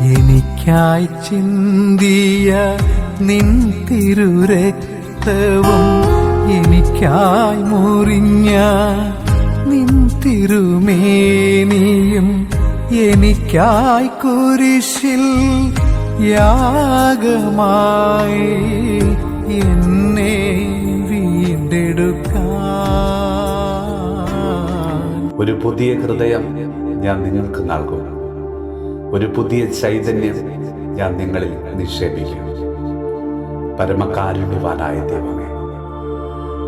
എനിക്കായി ചിന്തിയ നിൻ തിരുരക്തവും എനിക്കായി മുറിഞ്ഞ നിൻ തിരുമേനിയും എനിക്കായി കുരിശിൽ യാഗമായി എന്നെ വീണ്ടെടുക്കാൻ. ഒരു പുതിയ ഹൃദയം ഞാൻ നിങ്ങൾക്ക് നൽകും, ഒരു പുതിയ ചൈതന്യം ഞാൻ നിങ്ങളിൽ നിക്ഷേപിക്കും. പരമകാരുണ്യവാനായ ദൈവമേ,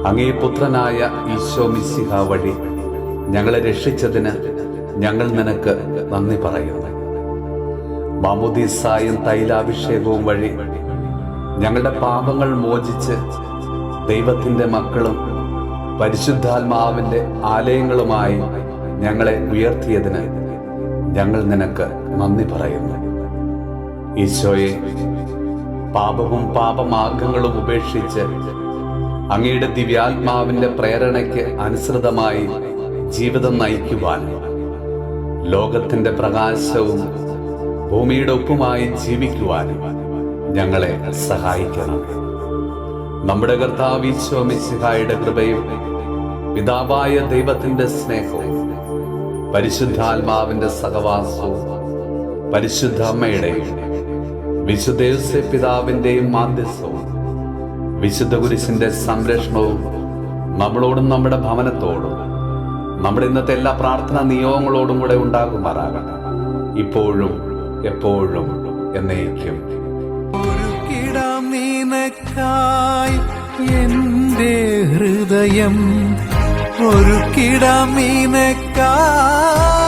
അങ്ങേ പുത്രനായ ഈശോ മിശിഹ വഴി ഞങ്ങളെ രക്ഷിച്ചതിന് ഞങ്ങൾ നിനക്ക് നന്ദി പറയുന്നു. മാമോദീസായും തൈലാഭിഷേകവും വഴി ഞങ്ങളുടെ പാപങ്ങൾ മോചിച്ച് ദൈവത്തിൻ്റെ മക്കളും പരിശുദ്ധാത്മാവിൻ്റെ ആലയങ്ങളുമായി ഞങ്ങളെ ഉയർത്തിയതിന് ഞങ്ങൾ നിനക്ക് നന്ദി പറയുന്നു. ഈശോയെ, പാപവും പാപമാർഗങ്ങളും ഉപേക്ഷിച്ച് അങ്ങയുടെ ദിവ്യാത്മാവിൻ്റെ പ്രേരണയ്ക്ക് അനുസൃതമായി ജീവിതം നയിക്കുവാൻ, ലോകത്തിൻ്റെ പ്രകാശവും ഭൂമിയുടെ ഉപ്പുമായി ജീവിക്കുവാൻ ഞങ്ങളെ സഹായിക്കണം. നമ്മുടെ കർത്താവ് ഈശോ മിശിഹായുടെ കൃപയും പിതാവായ ദൈവത്തിൻ്റെ സ്നേഹവും പരിശുദ്ധാത്മാവിൻ്റെ സഹവാസവും പരിശുദ്ധ അമ്മയുടെയും വിശുദ്ധ യോസേപ്പ് പിതാവിൻ്റെയും മാധ്യസ്ഥവും വിശുദ്ധ കുരിശിൻ്റെ സംരക്ഷണവും നമ്മളോടും നമ്മുടെ ഭവനത്തോടും നമ്മുടെ ഇന്നത്തെ എല്ലാ പ്രാർത്ഥനാ നിയോഗങ്ങളോടും കൂടെ ഉണ്ടാകുമാറാകട്ടെ, ഇപ്പോഴും എപ്പോഴും എന്നേക്കും. ഒരുക്കിടാം നിനക്കായി എൻ്റെ ഹൃദയം, ഒരുക്കിടാം നിനക്കായി